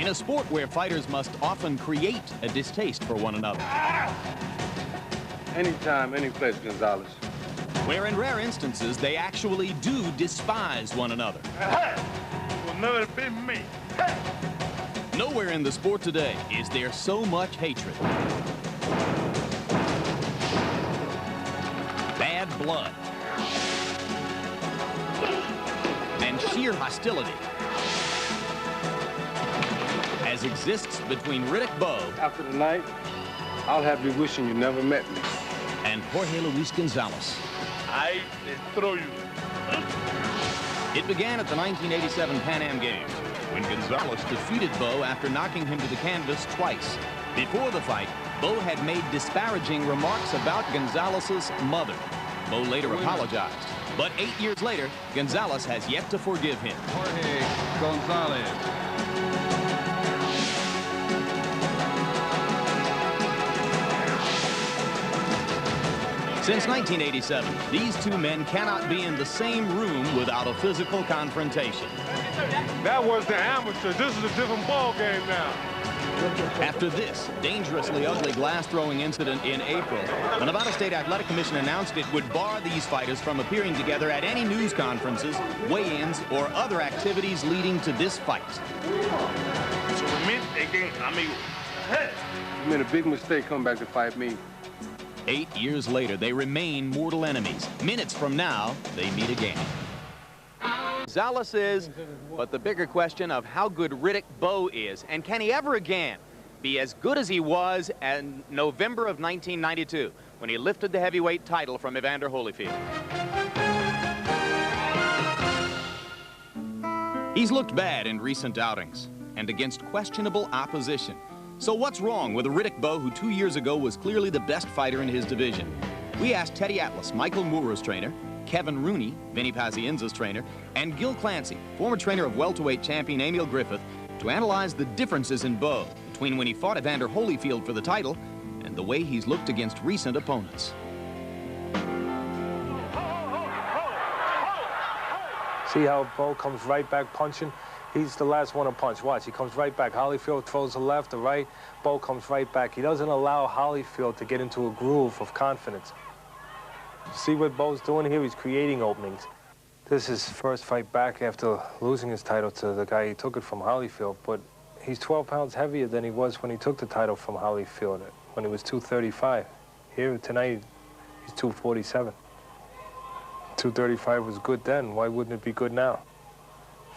In a sport where fighters must often create a distaste for one another. Anytime, any place, Gonzalez. Where in rare instances, they actually do despise one another. Will never be me. Nowhere in the sport today is there so much hatred. Bad blood. And sheer hostility as exists between Riddick Bowe. After the night, I'll have you wishing you never met me. And Jorge Luis Gonzalez. I throw you. It began at the 1987 Pan Am Games when Gonzalez defeated Bowe after knocking him to the canvas twice. Before the fight, Bowe had made disparaging remarks about Gonzalez's mother. Bowe later apologized, but 8 years later, Gonzalez has yet to forgive him. Jorge Gonzalez. Since 1987, these two men cannot be in the same room without a physical confrontation. That was the amateur. This is a different ball game now. After this dangerously ugly glass-throwing incident in April, the Nevada State Athletic Commission announced it would bar these fighters from appearing together at any news conferences, weigh-ins, or other activities leading to this fight. You made a big mistake coming back to fight me. 8 years later, they remain mortal enemies. Minutes from now, they meet again. Gonzalez is, but the bigger question of how good Riddick Bowe is, and can he ever again be as good as he was in November of 1992, when he lifted the heavyweight title from Evander Holyfield. He's looked bad in recent outings, and against questionable opposition. So what's wrong with a Riddick Bowe who 2 years ago was clearly the best fighter in his division? We asked Teddy Atlas, Michael Moore's trainer, Kevin Rooney, Vinny Pazienza's trainer, and Gil Clancy, former trainer of welterweight champion Emil Griffith, to analyze the differences in Bowe between when he fought Evander Holyfield for the title and the way he's looked against recent opponents. See how Bowe comes right back punching? He's the last one to punch. Watch, he comes right back. Holyfield throws the left, the right. Bowe comes right back. He doesn't allow Holyfield to get into a groove of confidence. See what Bowe's doing here? He's creating openings. This is his first fight back after losing his title to the guy he took it from, Holyfield. But he's 12 pounds heavier than he was when he took the title from Holyfield, when he was 235. Here tonight, he's 247. 235 was good then. Why wouldn't it be good now?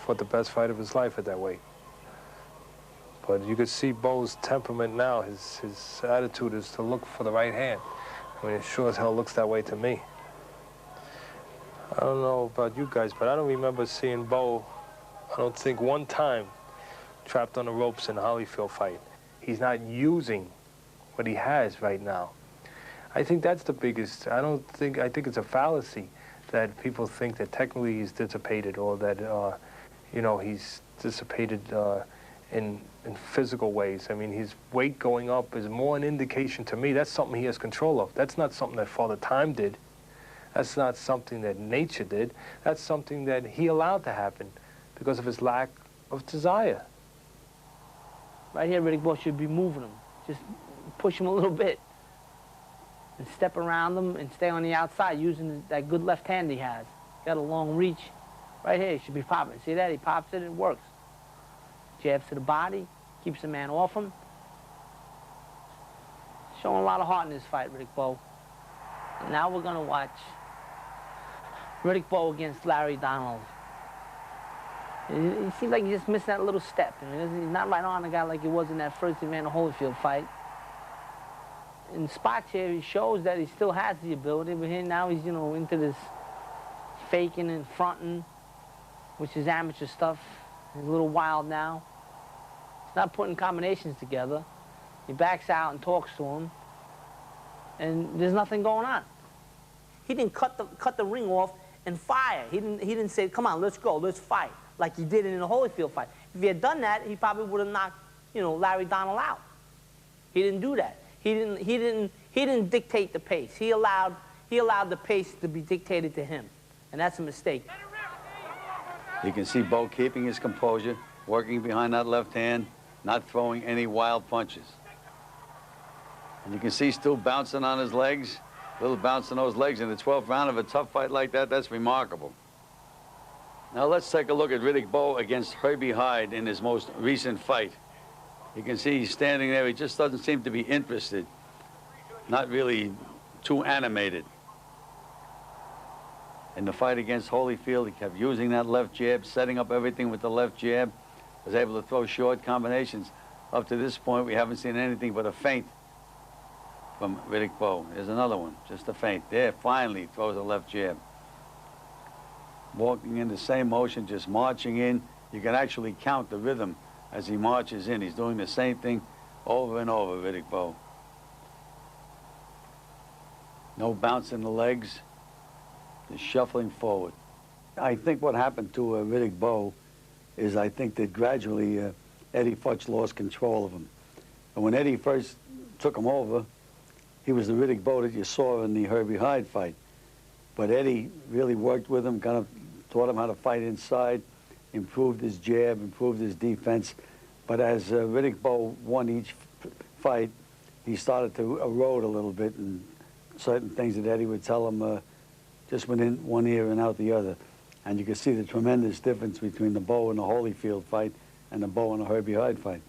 Fought the best fight of his life at that weight. But you could see Bowe's temperament now. His attitude is to look for the right hand. I mean, it sure as hell looks that way to me. I don't know about you guys, but I don't remember seeing Bowe, I don't think one time, trapped on the ropes in a Holyfield fight. He's not using what he has right now. I think that's the biggest, I think it's a fallacy that people think that technically he's dissipated, or that, you know, he's dissipated in physical ways. I mean, his weight going up is more an indication to me. That's something he has control of. That's not something that Father Time did. That's not something that nature did. That's something that he allowed to happen because of his lack of desire. Right here, Riddick Bowe should be moving him. Just push him a little bit and step around him and stay on the outside using that good left hand he has. Got a long reach. Right here, he should be popping. See that? He pops it, it works. Jabs to the body, keeps the man off him. Showing a lot of heart in this fight, Riddick Bowe. And now we're gonna watch Riddick Bowe against Larry Donald. He seems like he's just missing that little step. I mean, he's not right on the guy like he was in that first Evander Holyfield fight. In spots here, he shows that he still has the ability, but here now he's, you know, into this faking and fronting, which is amateur stuff. He's a little wild now. He's not putting combinations together. He backs out and talks to him, and there's nothing going on. He didn't cut the ring off and fire. He didn't say, come on, let's go, let's fight, like he did in the Holyfield fight. If he had done that, he probably would have knocked, you know, Larry Donald out. He didn't do that. He didn't dictate the pace. He allowed the pace to be dictated to him, and that's a mistake. You can see Bowe keeping his composure, working behind that left hand, not throwing any wild punches. And you can see still bouncing on his legs, little bounce on those legs in the 12th round of a tough fight like that. That's remarkable. Now let's take a look at Riddick Bowe against Herbie Hyde in his most recent fight. You can see he's standing there. He just doesn't seem to be interested. Not really too animated. In the fight against Holyfield, he kept using that left jab, setting up everything with the left jab. Was able to throw short combinations. Up to this point, we haven't seen anything but a feint from Riddick Bowe. There's another one, just a feint. There, finally, throws a left jab. Walking in the same motion, just marching in. You can actually count the rhythm as he marches in. He's doing the same thing over and over, Riddick Bowe. No bounce in the legs, just shuffling forward. I think what happened to Riddick Bowe is I think that gradually Eddie Futch lost control of him. And when Eddie first took him over, he was the Riddick Bowe that you saw in the Herbie Hyde fight. But Eddie really worked with him, kind of taught him how to fight inside, improved his jab, improved his defense. But as Riddick Bowe won each fight, he started to erode a little bit, and certain things that Eddie would tell him just went in one ear and out the other. And you can see the tremendous difference between the Bowe and the Holyfield fight and the Bowe and the Herbie Hyde fight.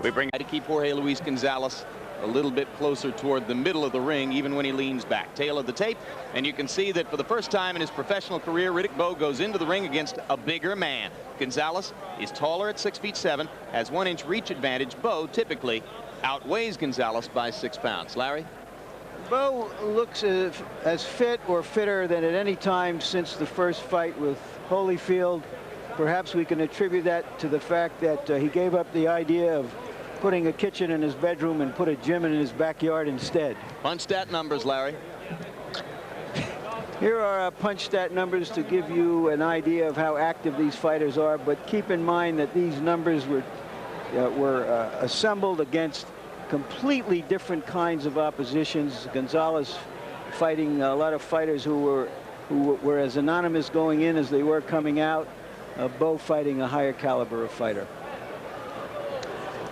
We bring to keep Jorge Luis Gonzalez a little bit closer toward the middle of the ring, even when he leans back. Tail of the tape, and you can see that for the first time in his professional career, Riddick Bowe goes into the ring against a bigger man. Gonzalez is taller at 6'7", has 1-inch reach advantage. Bowe typically outweighs Gonzalez by 6 pounds. Larry? Bowe looks as fit or fitter than at any time since the first fight with Holyfield. Perhaps we can attribute that to the fact that he gave up the idea of putting a kitchen in his bedroom and put a gym in his backyard instead. Punch stat numbers, Larry. Here are punch stat numbers to give you an idea of how active these fighters are, but keep in mind that these numbers were assembled against completely different kinds of oppositions. Gonzalez fighting a lot of fighters who were as anonymous going in as they were coming out. Bowe fighting a higher caliber of fighter.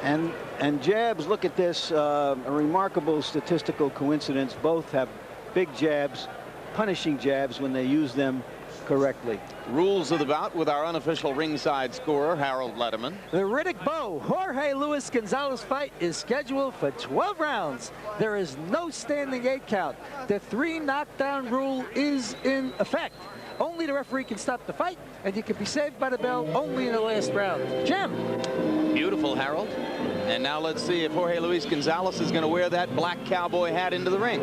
And jabs, look at this, a remarkable statistical coincidence. Both have big jabs, punishing jabs when they use them correctly. Rules of the bout with our unofficial ringside scorer, Harold Letterman. The Riddick Bowe Jorge Luis Gonzalez fight is scheduled for 12 rounds. There is no standing 8 count. The 3 knockdown rule is in effect. Only the referee can stop the fight, and you can be saved by the bell only in the last round. Jim. Beautiful, Harold. And now let's see if Jorge Luis Gonzalez is going to wear that black cowboy hat into the ring.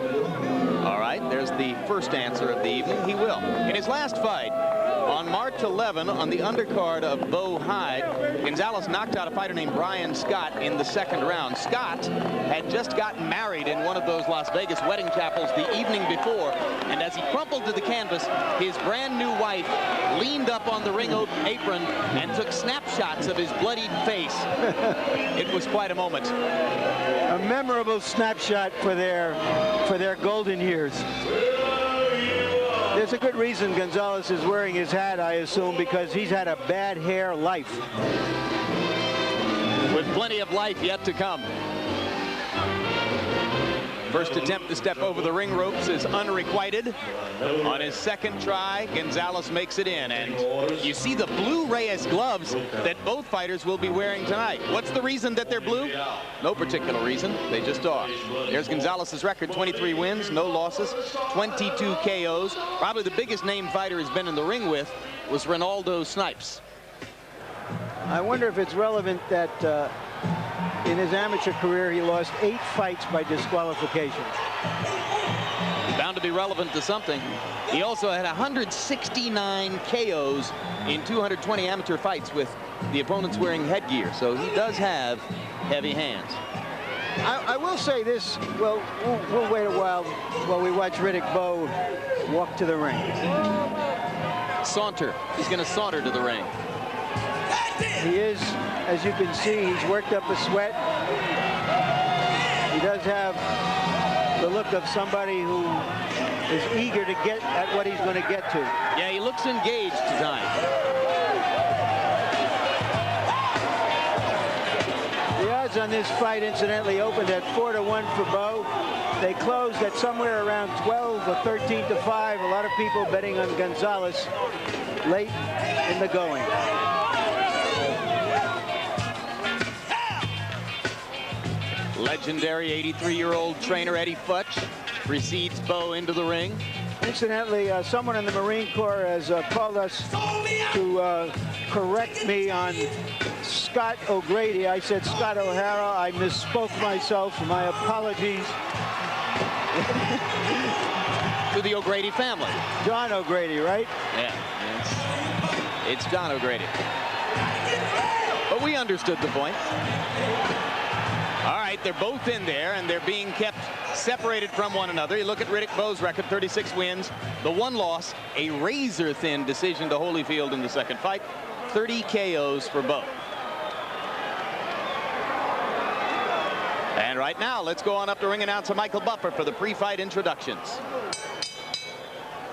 All right, there's the first answer of the evening. He will. In his last fight, on March 11, on the undercard of Bowe Hyde, Gonzalez knocked out a fighter named Brian Scott in the 2nd round. Scott had just gotten married in one of those Las Vegas wedding chapels the evening before, and as he crumpled to the canvas, his brand new wife leaned up on the ring apron and took snapshots of his bloodied face. It was quite a moment. A memorable snapshot for their golden years. There's a good reason Gonzalez is wearing his hat, I assume, because he's had a bad hair life. With plenty of life yet to come. First attempt to step over the ring ropes is unrequited. On his 2nd try, Gonzalez makes it in. And you see the blue Reyes gloves that both fighters will be wearing tonight. What's the reason that they're blue? No particular reason. They just are. There's Gonzalez's record, 23 wins, no losses, 22 KOs. Probably the biggest name fighter he's been in the ring with was Ronaldo Snipes. I wonder if it's relevant that in his amateur career, he lost 8 fights by disqualification. Bound to be relevant to something. He also had 169 KOs in 220 amateur fights with the opponents wearing headgear. So he does have heavy hands. I will say this. Well, we'll wait a while we watch Riddick Bowe walk to the ring. Saunter. He's going to saunter to the ring. He is, as you can see, he's worked up a sweat. He does have the look of somebody who is eager to get at what he's going to get to. Yeah, he looks engaged tonight. odds on this fight, incidentally, opened at 4-1 for Bowe. They closed at somewhere around 12 or 13-5. A lot of people betting on Gonzalez late in the going. Legendary 83-year-old trainer Eddie Futch precedes Bowe into the ring. Incidentally, someone in the Marine Corps has called us to correct me on Scott O'Grady. I said Scott O'Hara. I misspoke myself. My apologies. To the O'Grady family. John O'Grady, right? Yeah, it's John O'Grady. But we understood the point. All right, they're both in there, and they're being kept separated from one another. You look at Riddick Bowe's record, 36 wins. The one loss, a razor-thin decision to Holyfield in the second fight. 30 KOs for Bowe. And right now, let's go on up to ring announcer Michael Buffer for the pre-fight introductions.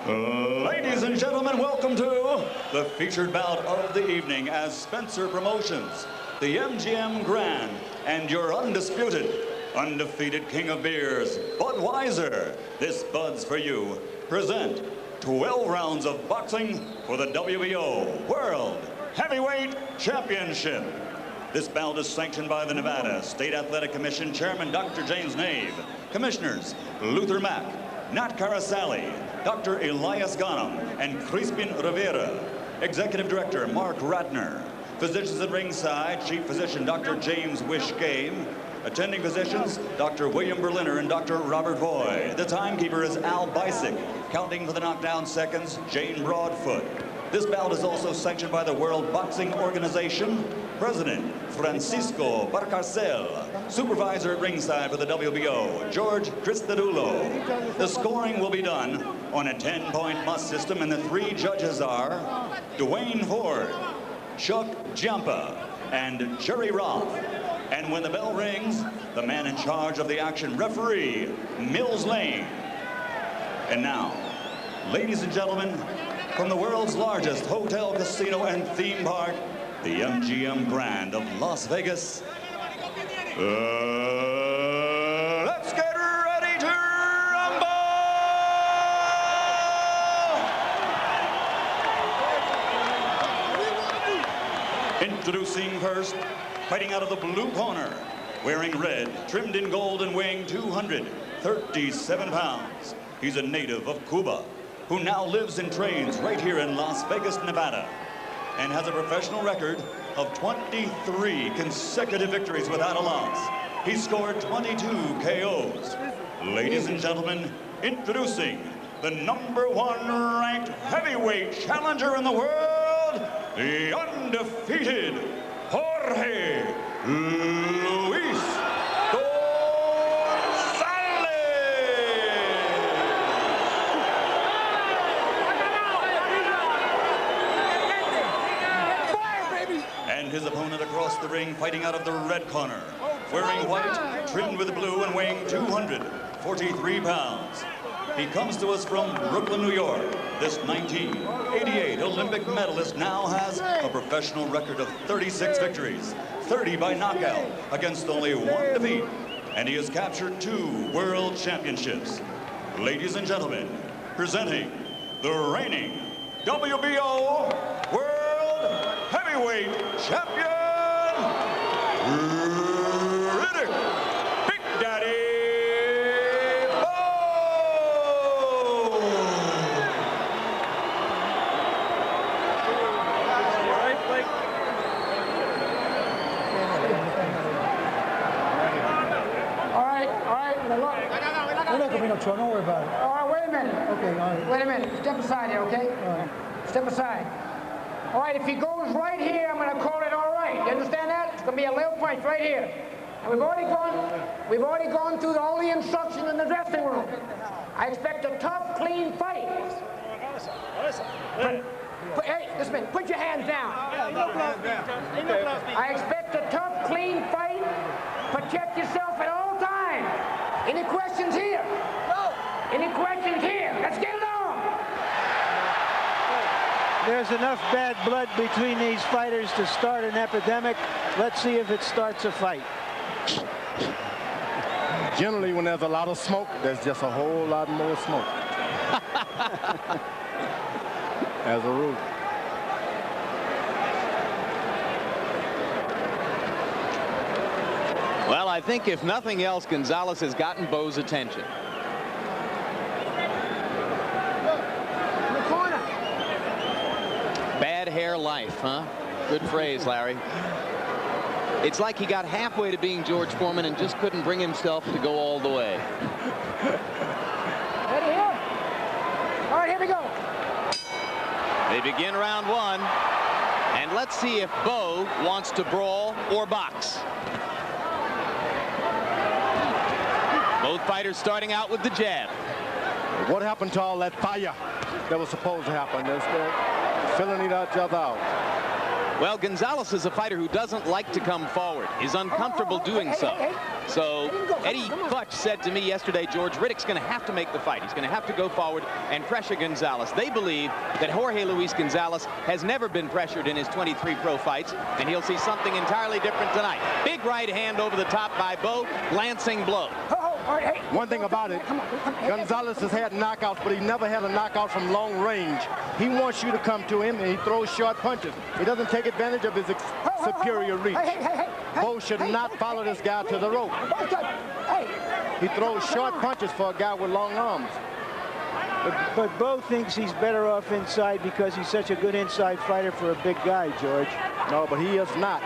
Ladies and gentlemen, welcome to the featured bout of the evening as Spencer Promotions, the MGM Grand, and your undefeated king of beers, Budweiser. This Bud's for you. Present 12 rounds of boxing for the WBO World Heavyweight Championship. This bout is sanctioned by the Nevada State Athletic Commission Chairman Dr. James Nave, Commissioners Luther Mack, Nat Carasali, Dr. Elias Ghanem, and Crispin Rivera, Executive Director Mark Ratner, Physicians at ringside, Chief Physician Dr. James Wish Game, attending physicians Dr. William Berliner and Dr. Robert Voy. The timekeeper is Al Bisick, counting for the knockdown seconds, Jane Broadfoot. This bout is also sanctioned by the World Boxing Organization, President Francisco Barcarcel, Supervisor at ringside for the WBO, George Cristadulo. The scoring will be done on a 10-point must system, and the three judges are Dwayne Ford, Chuck Giampa, and Jerry Roth. And when the bell rings, the man in charge of the action, referee Mills Lane. And now, ladies and gentlemen, from the world's largest hotel, casino, and theme park, the MGM Grand of Las Vegas, let's get ready to rumble! Introducing first, fighting out of the blue corner, wearing red, trimmed in gold and weighing 237 pounds. He's a native of Cuba, who now lives and trains right here in Las Vegas, Nevada, and has a professional record of 23 consecutive victories without a loss. He scored 22 KOs. Ladies and gentlemen, introducing the #1 ranked heavyweight challenger in the world, the undefeated Jorge Luis Gonzalez. And his opponent across the ring, fighting out of the red corner, wearing white, trimmed with blue, and weighing 243 pounds. He comes to us from Brooklyn, New York. This 1988 Olympic medalist now has a professional record of 36 victories, 30 by knockout, against only one defeat, and he has captured 2 world championships. Ladies and gentlemen, presenting the reigning WBO World Heavyweight Champion, Riddick Big Daddy Don't worry about it. All right, wait a minute. Okay, all right. Wait a minute. Step aside here, okay? All right. Step aside. All right, if he goes right here, I'm going to call it all right. You understand that? It's going to be a little point right here. And we've already gone through all the instructions in the dressing room. I expect a tough, clean fight. Hey, listen, put your hands down. I expect a tough, clean fight. Protect yourself at all times. Any questions here? No. Any questions here? Let's get it on. There's enough bad blood between these fighters to start an epidemic. Let's see if it starts a fight. Generally, when there's a lot of smoke, there's just a whole lot more smoke. As a rule. Well, I think if nothing else, Gonzalez has gotten Bowe's attention. Bad hair life, huh? Good phrase, Larry. It's like he got halfway to being George Foreman and just couldn't bring himself to go all the way. Ready here? All right, here we go. They begin round one, and let's see if Bowe wants to brawl or box. Both fighters starting out with the jab. What happened to all that fire that was supposed to happen? They're still filling each other out. Well, Gonzalez is a fighter who doesn't like to come forward, is uncomfortable doing so. So Eddie Futch said to me yesterday, George, Riddick's going to have to make the fight. He's going to have to go forward and pressure Gonzalez. They believe that Jorge Luis Gonzalez has never been pressured in his 23 pro fights, and he'll see something entirely different tonight. Big right hand over the top by Bowe, glancing blow. One thing about it, Gonzalez has had knockouts, but he never had a knockout from long range. He wants you to come to him, and he throws short punches. He doesn't take advantage of his superior reach. Bowe should not follow this guy to the rope. He throws short punches for a guy with long arms. But Bowe thinks he's better off inside because he's such a good inside fighter for a big guy, George. No, but he is not.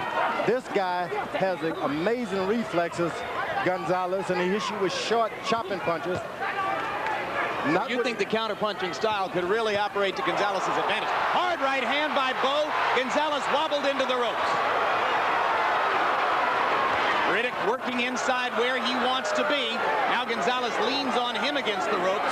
This guy has amazing reflexes, Gonzalez, and he hits you with short chopping punches. You think the counter-punching style could really operate to Gonzalez's advantage. Hard right hand by Bowe. Gonzalez wobbled into the ropes. Riddick working inside where he wants to be. Now Gonzalez leans on him against the ropes.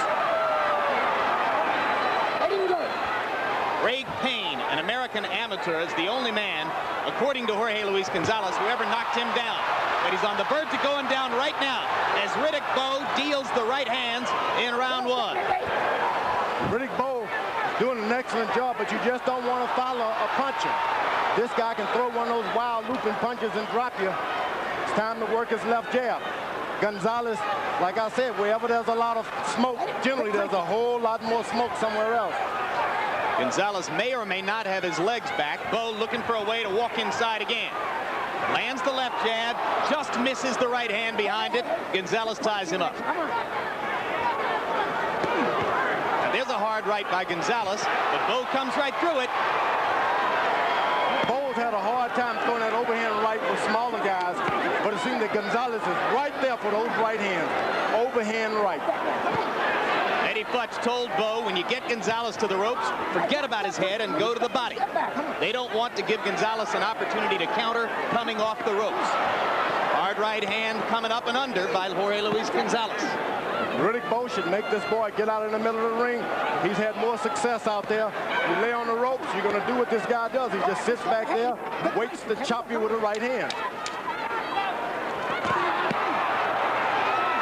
Ray Payne, an American amateur, is the only man, according to Jorge Luis Gonzalez, who ever knocked him down. But he's on the verge of going down right now as Riddick Bowe deals the right hands in round one. Riddick Bowe is doing an excellent job, but you just don't want to follow a puncher. This guy can throw one of those wild looping punches and drop you. It's time to work his left jab. Gonzalez, like I said, wherever there's a lot of smoke, generally there's a whole lot more smoke somewhere else. Gonzalez may or may not have his legs back. Bowe looking for a way to walk inside again. Lands the left jab, just misses the right hand behind it. Gonzalez ties him up. Now there's a hard right by Gonzalez, but Bowe comes right through it. Bowe's had a hard time throwing that overhand right with smaller guys, but it seems that Gonzalez is right there for those right hands. Overhand right. Eddie Futch told Bowe, when you get Gonzalez to the ropes, forget about his head and go to the body. They don't want to give Gonzalez an opportunity to counter coming off the ropes. Hard right hand coming up and under by Jorge Luis Gonzalez. Riddick Bowe should make this boy get out in the middle of the ring. He's had more success out there. You lay on the ropes, you're going to do what this guy does. He just sits back there, waits to chop you with the right hand.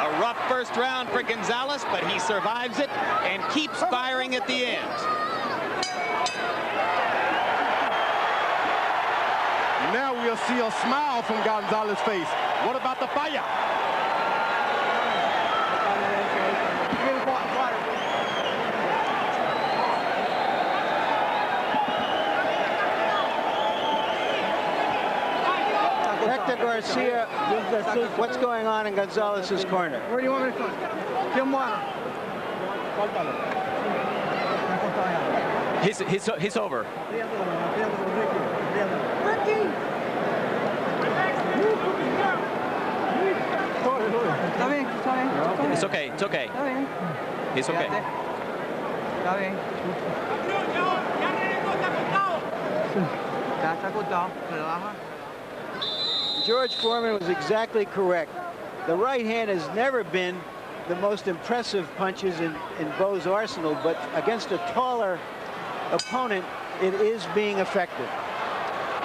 A rough first round for Gonzalez, but he survives it and keeps firing at the end. Now we'll see a smile from Gonzalez's face. What about the fire? Hector Garcia, what's going on in Gonzalez's corner? Where do you want me to come? Give him water. He's over. It's okay. It's okay. It's okay. George Foreman was exactly correct. The right hand has never been the most impressive punches in Bowe's arsenal, but against a taller opponent, it is being effective.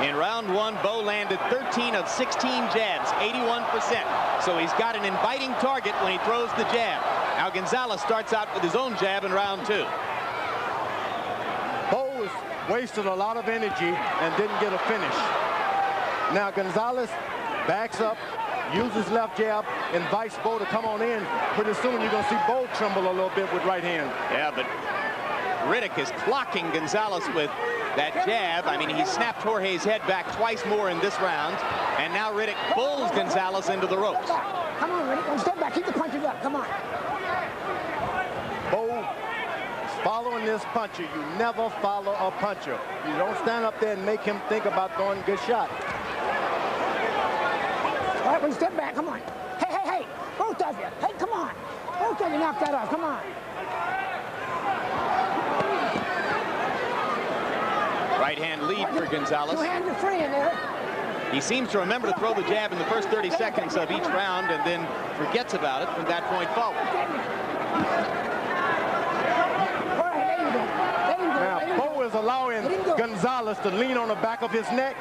In round one, Bowe landed 13 of 16 jabs, 81%. So he's got an inviting target when he throws the jab. Now Gonzalez starts out with his own jab in round two. Bowe wasted a lot of energy and didn't get a finish. Now Gonzalez backs up, use his left jab, invites Bowe to come on in. Pretty soon you're going to see Bowe tremble a little bit with right hand. Yeah, but Riddick is clocking Gonzalez with that jab. I mean, he snapped Jorge's head back twice more in this round, and now Riddick pulls Gonzalez into the ropes. Come on, Riddick, don't step back. Keep the punches up. Come on. Bowe following this puncher. You never follow a puncher. You don't stand up there and make him think about throwing a good shot. All right, one step back. Come on. Hey, hey, hey. Both of you. Hey, come on. Both of you knock that off. Come on. Right hand lead for Gonzalez. Two hands are free in there. He seems to remember to throw the jab in the first 30 seconds of each round and then forgets about it from that point forward. Now, Bowe is allowing Gonzalez to lean on the back of his neck,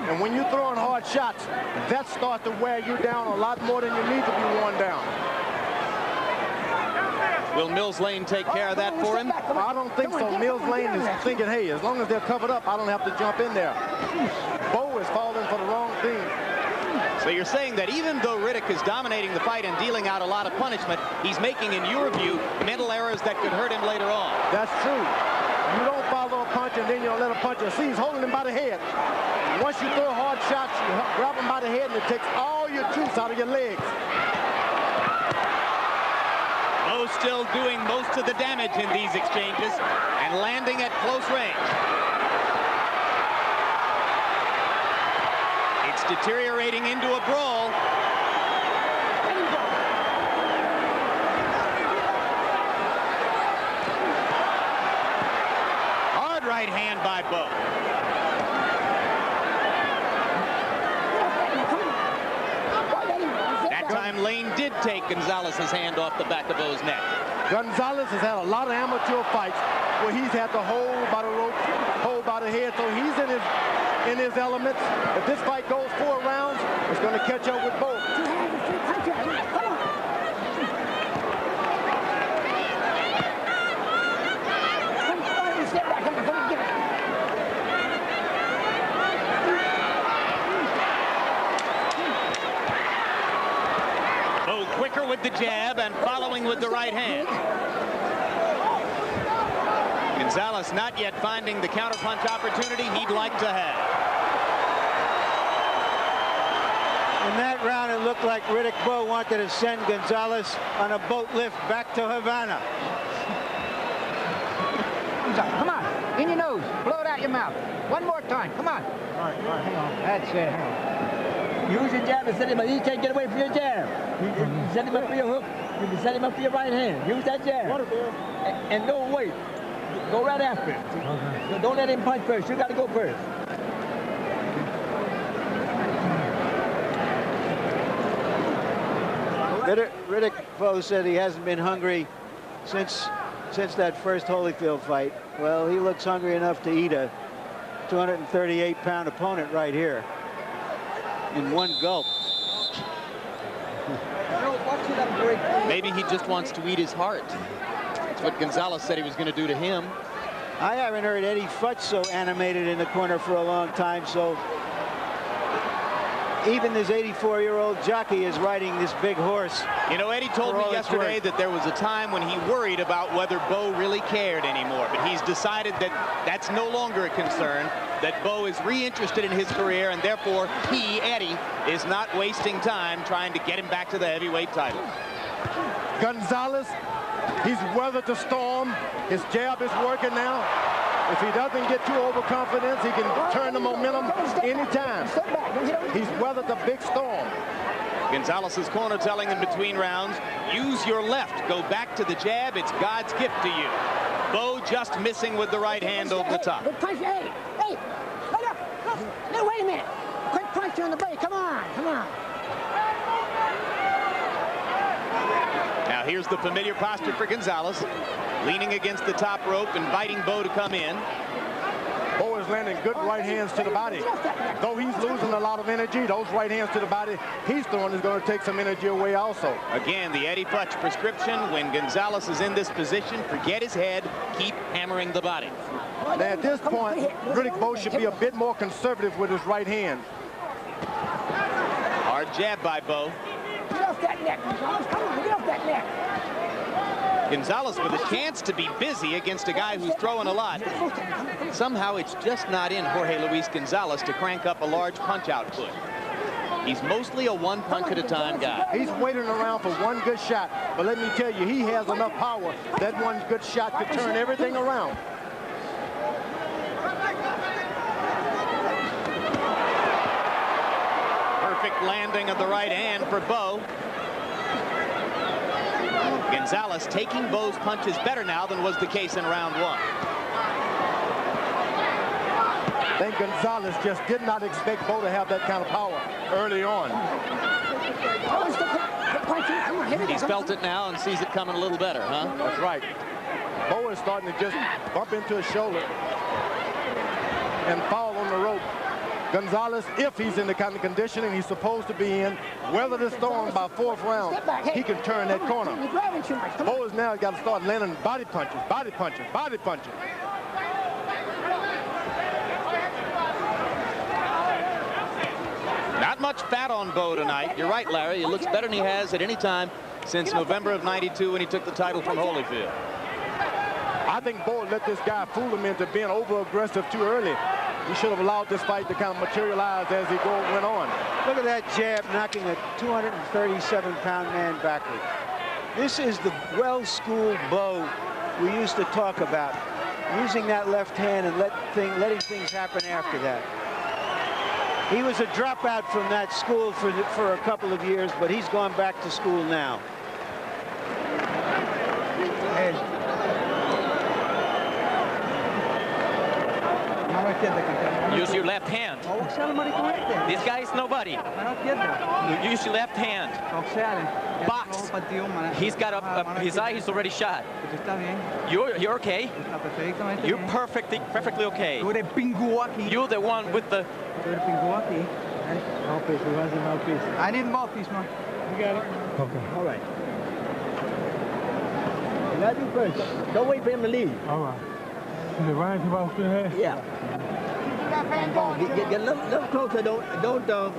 and when you're throwing hard shots, that starts to wear you down a lot more than you need to be worn down. Will Mills Lane take care of that for him? I don't think so. Mills Lane is thinking, hey, as long as they're covered up, I don't have to jump in there. Bowe is falling for the wrong thing. So you're saying that even though Riddick is dominating the fight and dealing out a lot of punishment, he's making, in your view, mental errors that could hurt him later on. That's true. You don't follow a punch and then you don't let a puncher. See, he's holding him by the head. Once you throw hard shots, you grab him by the head and it takes all your juice out of your legs. Bowe still doing most of the damage in these exchanges and landing at close range. It's deteriorating into a brawl. Hard right hand by Bowe. That time Lane did take Gonzalez's hand off the back of Bowe's neck. Gonzalez has had a lot of amateur fights where he's had to hold by the rope, hold by the head, so he's in his elements. If this fight goes 4 rounds, it's going to catch up with Bowe. Bowe quicker with the jab and following with the right hand. Gonzalez not yet finding the counterpunch opportunity he'd like to have. In that round, it looked like Riddick Bowe wanted to send Gonzalez on a boat lift back to Havana. Come on, in your nose, blow it out your mouth. One more time, come on. All right, hang on. That's it, hang on. Use your jab and set him up. He can't get away from your jab. You set him up for your hook. You can set him up for your right hand. Use that jab. And don't wait. Go right after it. Okay. Don't let him punch first. You got to go first. Riddick Bowe said he hasn't been hungry since that first Holyfield fight. Well, he looks hungry enough to eat a 238-pound opponent right here in one gulp. Maybe he just wants to eat his heart. That's what Gonzalez said he was going to do to him. I haven't heard Eddie Futch so animated in the corner for a long time, so even this 84-year-old jockey is riding this big horse. You know, Eddie told me yesterday that there was a time when he worried about whether Bowe really cared anymore, but he's decided that that's no longer a concern, that Bowe is reinterested in his career, and therefore he, Eddie, is not wasting time trying to get him back to the heavyweight title. Gonzalez, he's weathered the storm. His jab is working now. If he doesn't get too overconfident, he can turn the momentum anytime. He's weathered the big storm. Gonzalez's corner telling him between rounds, use your left, go back to the jab, it's God's gift to you. Bowe just missing with the right hand over the top. Hey, wait up. No, wait a minute. Quick punch on the body. Come on, come on. Now here's the familiar posture for Gonzalez, leaning against the top rope, inviting Bowe to come in. Bowe is landing good right hands to the body. Though he's losing a lot of energy, those right hands to the body he's throwing is going to take some energy away also. Again, the Eddie Futch prescription, when Gonzalez is in this position, forget his head, keep hammering the body. Now at this point, Riddick Bowe should be a bit more conservative with his right hand. Hard hard jab by Bowe. Get off that neck, Gonzalez. Come on, get off that neck. Gonzalez with a chance to be busy against a guy who's throwing a lot. Somehow it's just not in Jorge Luis Gonzalez to crank up a large punch output. He's mostly a one punch at a time guy. He's waiting around for one good shot. But let me tell you, he has enough power that one good shot could turn everything around. Perfect landing of the right hand for Bowe. Gonzalez taking Bowe's punches better now than was the case in round one. I think Gonzalez just did not expect Bowe to have that kind of power early on. He's felt it now and sees it coming a little better, huh? That's right. Bowe is starting to just bump into his shoulder and fall on the rope. Gonzalez, if he's in the kind of conditioning he's supposed to be in, weather the storm by fourth round, he can turn that corner. Bowe has now got to start landing body punches, body punches, body punches. Not much fat on Bowe tonight. You're right, Larry. He looks better than he has at any time since November of '92 when he took the title from Holyfield. I think Bowe let this guy fool him into being over-aggressive too early. He should have allowed this fight to kind of materialize as he went on. Look at that jab knocking a 237-pound man backward. This is the well-schooled Bowe we used to talk about, using that left hand and letting things happen after that. He was a dropout from that school for a couple of years, but he's gone back to school now. Use your left hand. This guy is nobody. Use your left hand. Box. He's got his eye is already shot. You're okay. You're perfectly okay. You're the one with the. I need mouthpiece, man. You got it. Okay. All right. You gotta do first. Don't wait for him to leave. All right. Is it right about the head? Yeah. Get a little closer. Don't do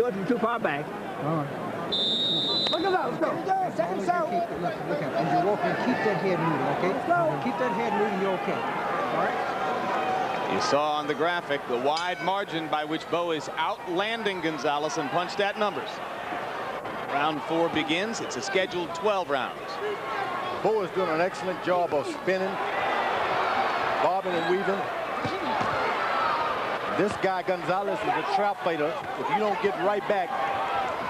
it too far back. All right. Look at that. Let's go. Second out. Look at as you're walking, keep that head moving, okay? Let's go. Keep that head moving, you're okay. All right? You saw on the graphic the wide margin by which Bowe is outlanding Gonzalez and punched at numbers. Round 4 begins. It's a scheduled 12 rounds. Bowe is doing an excellent job of spinning, bobbing and weaving. This guy, Gonzalez, is a trap fighter. If you don't get right back,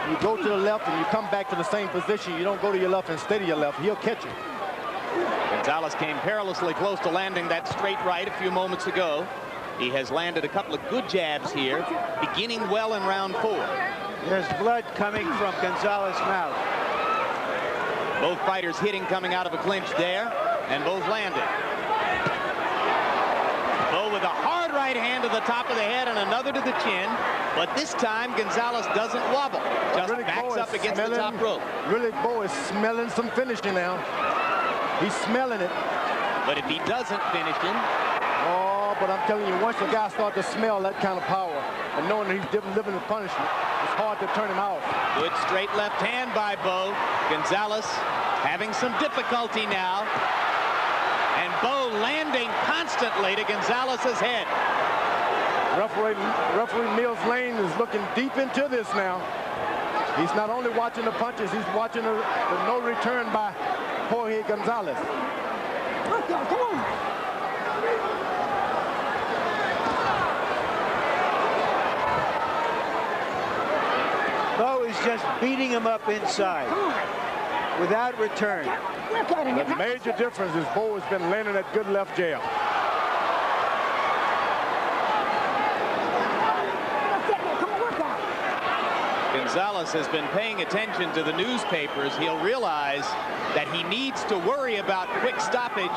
you go to the left and you come back to the same position. You don't go to your left and stay to your left. He'll catch you. Gonzalez came perilously close to landing that straight right a few moments ago. He has landed a couple of good jabs here, beginning well in round 4. There's blood coming from Gonzalez's mouth. Both fighters hitting coming out of a clinch there, and both landing. Bowe with a hard right hand to the top of the head and another to the chin, but this time Gonzalez doesn't wobble, just backs up against the top rope. Riddick Bowe is smelling some finishing now. He's smelling it. But if he doesn't finish him... Oh, but I'm telling you, once the guy starts to smell that kind of power and knowing that he's living the punishment, it's hard to turn him out. Good straight left hand by Bowe. Gonzalez having some difficulty now. And Bowe landing constantly to Gonzalez's head. Referee Mills Lane is looking deep into this now. He's not only watching the punches, he's watching the no return by Jorge Gonzalez. Come on. Bowe is just beating him up inside without return. The major difference is Bowe has been landing that good left jab. Gonzalez has been paying attention to the newspapers. He'll realize that he needs to worry about quick stoppage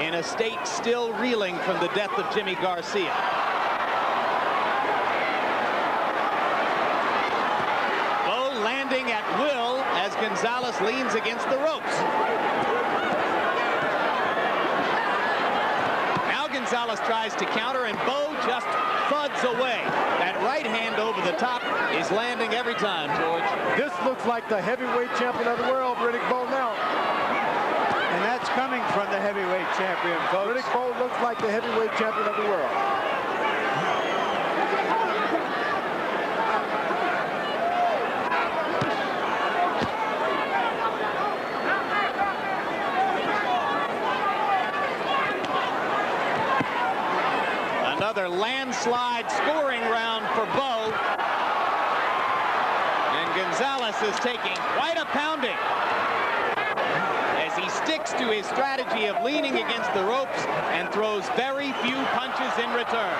in a state still reeling from the death of Jimmy Garcia. Bowe landing at will as Gonzalez leans against the ropes. Now Gonzalez tries to counter, and Bowe just thuds yards away. That right hand over the top is landing every time, George. This looks like the heavyweight champion of the world, Riddick Bowe now. And that's coming from the heavyweight champion, folks. Riddick Bowe looks like the heavyweight champion of the world. Another landslide scoring round for Bowe. And Gonzalez is taking quite a pounding as he sticks to his strategy of leaning against the ropes and throws very few punches in return.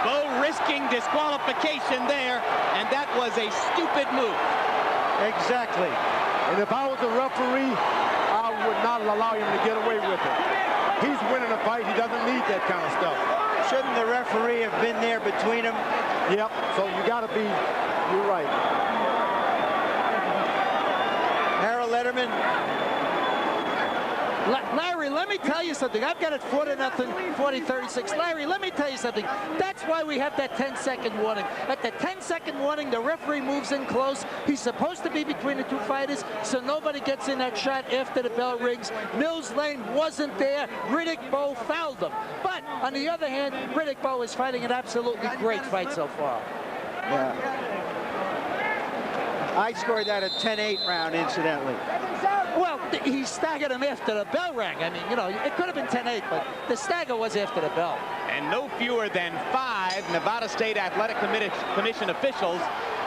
Bowe risking disqualification there, and that was a stupid move. Exactly. And if I was a referee, I would not allow him to get away with it. He's winning a fight. He doesn't need that kind of stuff. Shouldn't the referee have been there between them? Yep. So you got to be, you're right. Harold Letterman. Larry, let me tell you something. I've got it 40-0, 40-36. Larry, let me tell you something. That's why we have that 10-second warning. At the 10-second warning, the referee moves in close. He's supposed to be between the two fighters, so nobody gets in that shot after the bell rings. Mills Lane wasn't there. Riddick Bowe fouled him. But on the other hand, Riddick Bowe is fighting an absolutely great fight so far. Yeah. I scored that a 10-8 round, incidentally. Well, he staggered him after the bell rang. I mean, you know, it could have been 10-8, but the stagger was after the bell. And no fewer than 5 Nevada State Athletic Commission officials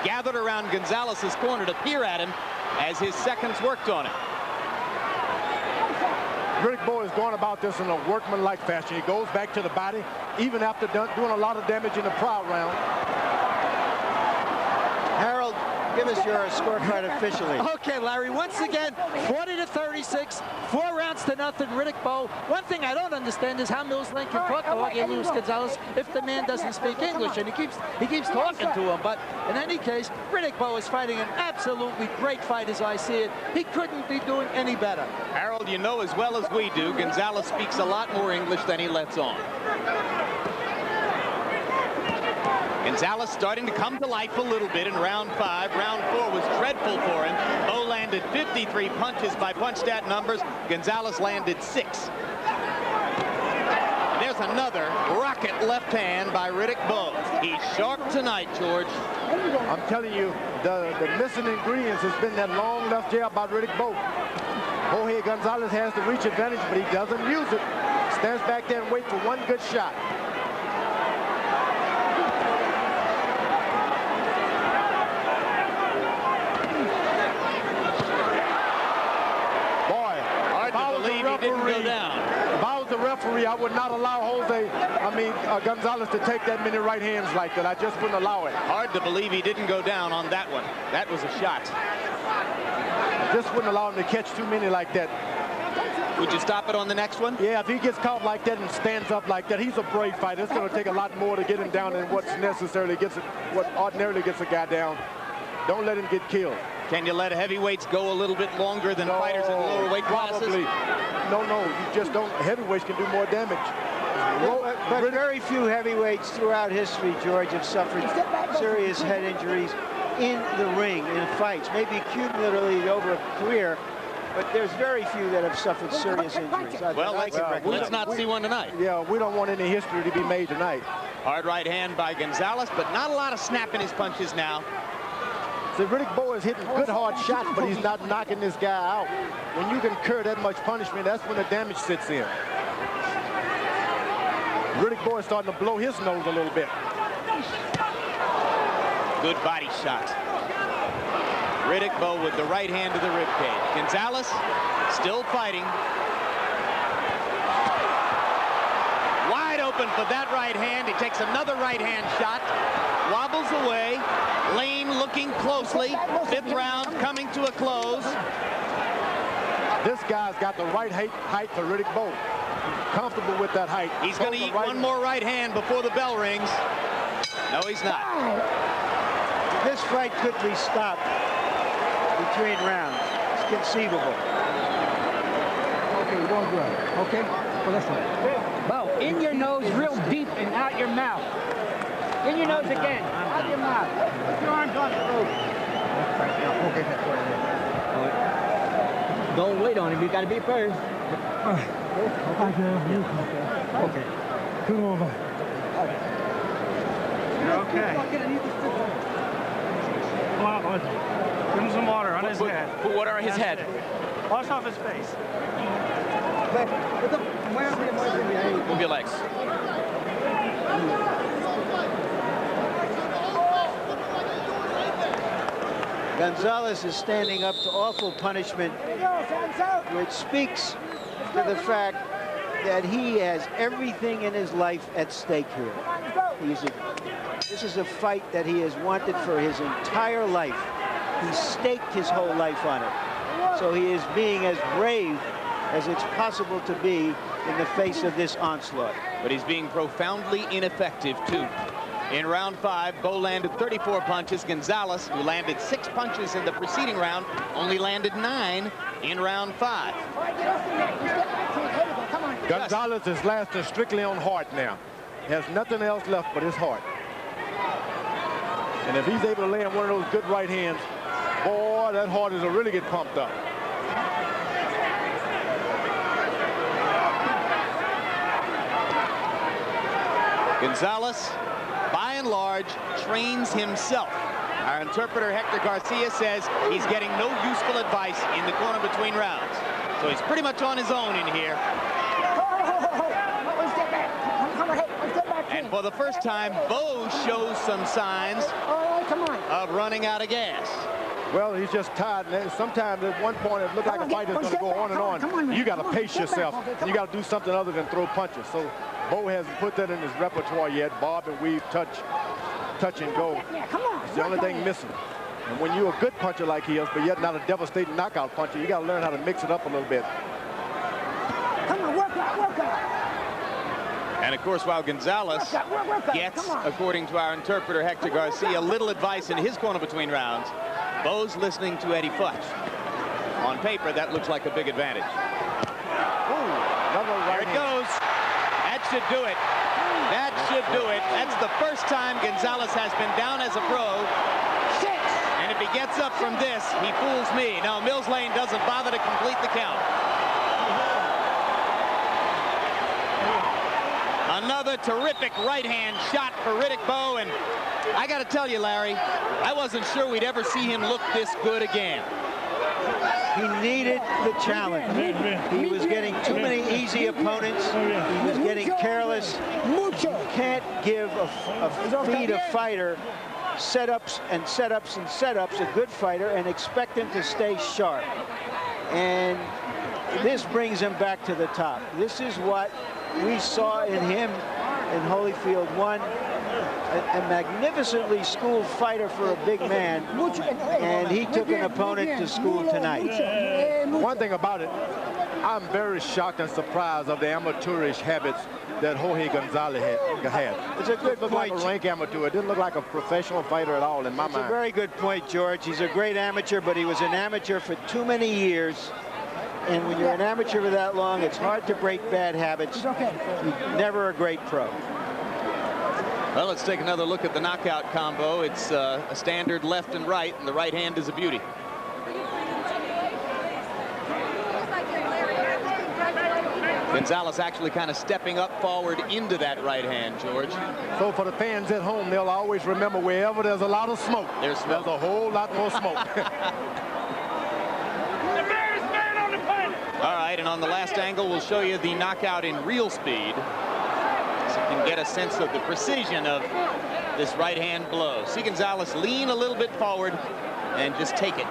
gathered around Gonzalez's corner to peer at him as his seconds worked on him. Riddick Bowe is going about this in a workmanlike fashion. He goes back to the body, even after doing a lot of damage in the prior round. Harold, give us your scorecard officially. Okay, Larry, once again, 40-36, 4 rounds to nothing, Riddick Bowe. One thing I don't understand is how Mills Lane can talk to Jorge Luis Gonzalez if the man doesn't speak English, and he keeps talking to him. But in any case, Riddick Bowe is fighting an absolutely great fight as I see it. He couldn't be doing any better. Harold, you know as well as we do, Gonzalez speaks a lot more English than he lets on. Gonzalez starting to come to life a little bit in round 5. Round 4 was dreadful for him. Bowe landed 53 punches by punch stat numbers. Gonzalez landed 6. And there's another rocket left hand by Riddick Bowe. He's sharp tonight, George. I'm telling you, the missing ingredients has been that long left jab by Riddick Bowe. Jorge Gonzalez has the reach advantage, but he doesn't use it. Stands back there and waits for one good shot. If I was the referee, I would not allow Gonzalez to take that many right hands like that. I just wouldn't allow it. Hard to believe he didn't go down on that one. That was a shot. I just wouldn't allow him to catch too many like that. Would you stop it on the next one? Yeah, if he gets caught like that and stands up like that, he's a brave fighter. It's going to take a lot more to get him down than what ordinarily gets a guy down. Don't let him get killed. Can you let heavyweights go a little bit longer than fighters in lower weight classes? Probably. No, you just don't. Heavyweights can do more damage. But very few heavyweights throughout history, George, have suffered serious head injuries in the ring, in fights. Maybe cumulatively over a career, but there's very few that have suffered serious injuries. Well, let's not see one tonight. Yeah, we don't want any history to be made tonight. Hard right hand by Gonzalez, but not a lot of snap in his punches now. So Riddick Bowe is hitting good hard shots, but he's not knocking this guy out. When you can incur that much punishment, that's when the damage sits in. Riddick Bowe is starting to blow his nose a little bit. Good body shot. Riddick Bowe with the right hand to the ribcage. Gonzalez still fighting. Wide open for that right hand. He takes another right hand shot. Wobbles away. Lane looking closely. 5th round coming to a close. This guy's got the right height for Riddick Bowe. Comfortable with that height. He's going to eat one more right hand before the bell rings. No, he's not. This fight could be stopped between rounds. It's conceivable. Okay, you're doing good. Okay? Well, listen. Bowe, in your nose real deep and out your mouth. In your nose again. Out your mouth. Put your arms on the roof. Don't wait on him. You got to be first. Okay. Come over. You're okay. Come on, bud. Give him some water on his head. Put water on his head. Wash off his face. Move your legs. Gonzalez is standing up to awful punishment, which speaks to the fact that he has everything in his life at stake here. This is a fight that he has wanted for his entire life. He staked his whole life on it. So he is being as brave as it's possible to be in the face of this onslaught. But he's being profoundly ineffective, too. In round 5, Bowe landed 34 punches. Gonzalez, who landed 6 punches in the preceding round, only landed 9 in round 5. Gonzalez is lasting strictly on heart now. He has nothing else left but his heart. And if he's able to land one of those good right hands, boy, that heart is really get pumped up. Gonzalez, by and large, trains himself. Our interpreter, Hector Garcia, says he's getting no useful advice in the corner between rounds. So he's pretty much on his own in here. And for the first time, Bowe shows some signs of running out of gas. Well, he's just tired. And sometimes at one point it looked like a fight is going to go on and on. You got to pace yourself. You got to do something other than throw punches. So Bowe hasn't put that in his repertoire yet. Bob and weave, touch and go. It's the only thing missing. And when you're a good puncher like he is, but yet not a devastating knockout puncher, you got to learn how to mix it up a little bit. Come on, work out. And of course, while Gonzalez gets, according to our interpreter Hector Garcia, little advice in his corner between rounds, Bowe's listening to Eddie Futch. On paper, that looks like a big advantage. There it goes. That should do it. That should do it. That's the first time Gonzalez has been down as a pro. And if he gets up from this, he fools me. Now, Mills Lane doesn't bother to complete the count. Another terrific right-hand shot for Riddick Bowe, and I got to tell you, Larry, I wasn't sure we'd ever see him look this good again. He need the challenge. He was getting too many easy opponents. He was getting careless. You can't give a fighter setups and setups and setups, a good fighter, and expect him to stay sharp. And this brings him back to the top. This is what we saw in him in Holyfield 1, a magnificently schooled fighter for a big man, and he took an opponent to school tonight. One thing about it, I'm very shocked and surprised of the amateurish habits that Jorge Gonzalez had. It's a good point. Like a rank amateur. It didn't look like a professional fighter at all in my mind. It's a very good point, George. He's a great amateur, but he was an amateur for too many years. And when you're an amateur for that long, it's hard to break bad habits. You're never a great pro. Well, let's take another look at the knockout combo. It's a standard left and right, and the right hand is a beauty. Gonzalez actually kind of stepping up forward into that right hand, George. So for the fans at home, they'll always remember wherever there's a lot of smoke, there's a whole lot more smoke. All right, and on the last angle, we'll show you the knockout in real speed, so you can get a sense of the precision of this right-hand blow. See Gonzalez lean a little bit forward and just take it.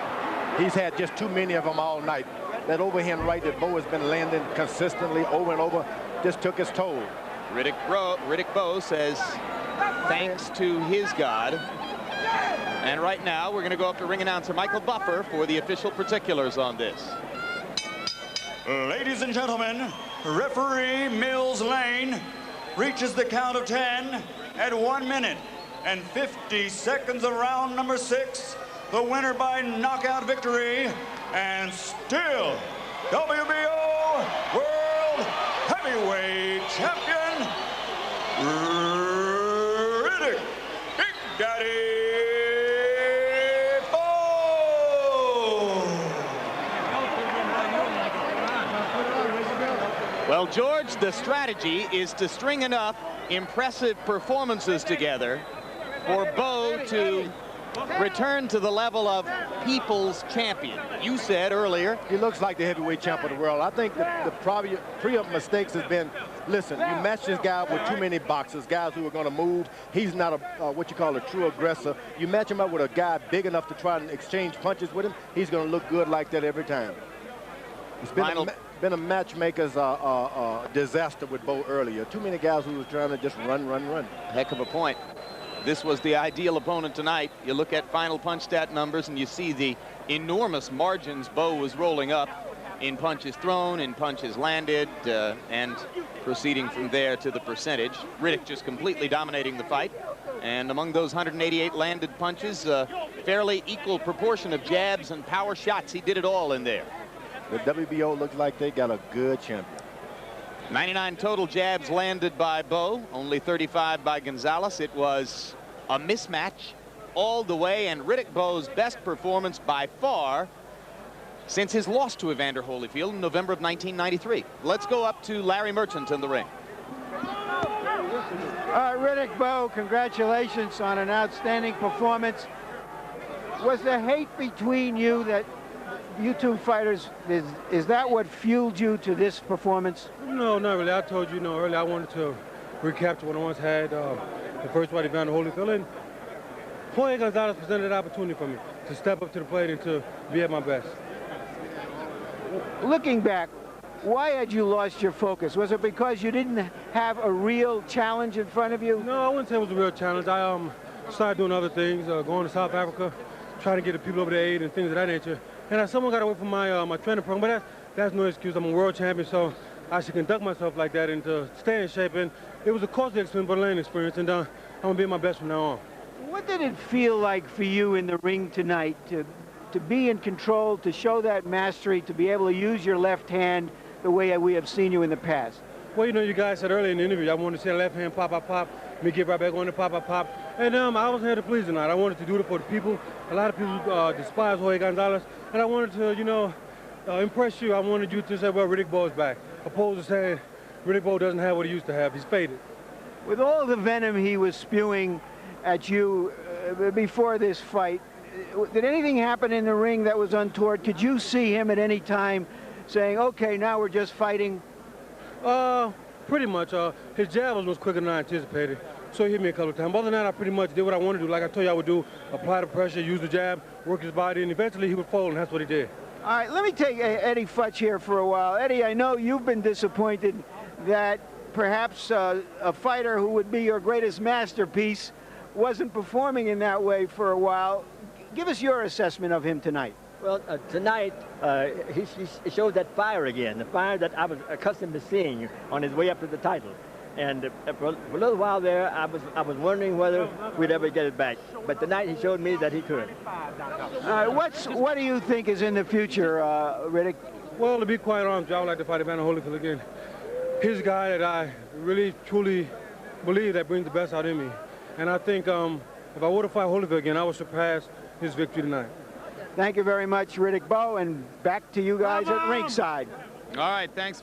He's had just too many of them all night. That overhand right that Bowe has been landing consistently over and over just took his toll. Riddick Bowe says thanks to his God. And right now, we're going to go up to ring announcer Michael Buffer for the official particulars on this. Ladies and gentlemen, referee Mills Lane reaches the count of 10 at 1 minute and 50 seconds of round number 6. The winner by knockout victory, and still WBO heavyweight champion, Riddick Big Daddy Bowe. Well, George, the strategy is to string enough impressive performances together for Bowe to return to the level of people's champion. You said earlier he looks like the heavyweight champ of the world. I think the pre-up mistakes has been, listen, you match this guy with too many boxers, guys who are going to move. He's not a what you call a true aggressor. You match him up with a guy big enough to try and exchange punches with him, he's going to look good like that every time. It's been a matchmaker's disaster with Bowe earlier. Too many guys who was trying to just run. Heck of a point. This was the ideal opponent tonight. You look at final punch stat numbers and you see the enormous margins Bowe was rolling up in punches thrown, in punches landed, and proceeding from there to the percentage. Riddick just completely dominating the fight. And among those 188 landed punches, fairly equal proportion of jabs and power shots. He did it all in there. The WBO looks like they got a good champion. 99 total jabs landed by Bowe, only 35 by Gonzalez. It was a mismatch all the way, and Riddick Bowe's best performance by far since his loss to Evander Holyfield in November of 1993. Let's go up to Larry Merchant in the ring. Riddick Bowe, congratulations on an outstanding performance. Was the hate between you that you two fighters, is that what fueled you to this performance? No, not really. I told you, earlier I wanted to recapture what I once had, the first fight Evander Holyfield. And Jorge Gonzalez presented an opportunity for me to step up to the plate and to be at my best. Looking back, why had you lost your focus? Was it because you didn't have a real challenge in front of you? No, I wouldn't say it was a real challenge. I started doing other things, going to South Africa, trying to get the people over there aid and things of that nature. And someone got away from my my training program, but that's no excuse. I'm a world champion, so I should conduct myself like that and to stay in shape. And it was a costly experience, but a learning experience, and I'm gonna be my best from now on. What did it feel like for you in the ring tonight to be in control, to show that mastery, to be able to use your left hand the way we have seen you in the past? Well, you guys said earlier in the interview, I wanted to see the left hand pop, me get right back on the pop. And I was here to please tonight. I wanted to do it for the people. A lot of people despise Jorge Gonzalez, and I wanted to, impress you. I wanted you to say, well, Riddick Bowe is back, opposed to saying Riddick Bowe doesn't have what he used to have. He's faded. With all the venom he was spewing at you before this fight, did anything happen in the ring that was untoward? Could you see him at any time saying, okay, now we're just fighting? Pretty much. His jab was quicker than I anticipated, so he hit me a couple of times. Other than that, I pretty much did what I wanted to do. Like I told you I would do, apply the pressure, use the jab, work his body, and eventually he would fold, and that's what he did. All right, let me take Eddie Futch here for a while. Eddie, I know you've been disappointed that perhaps a fighter who would be your greatest masterpiece wasn't performing in that way for a while. Give us your assessment of him tonight. Well, tonight, he showed that fire again, the fire that I was accustomed to seeing on his way up to the title. And for a little while there, I was wondering whether we'd ever get it back. But tonight, he showed me that he could. What do you think is in the future, Riddick? Well, to be quite honest, I would like to fight Evander Holyfield again. He's a guy that I really, truly believe that brings the best out in me. And I think if I were to fight Holyfield again, I would surpass his victory tonight. Thank you very much, Riddick Bowe, and back to you guys at ringside. All right, thanks.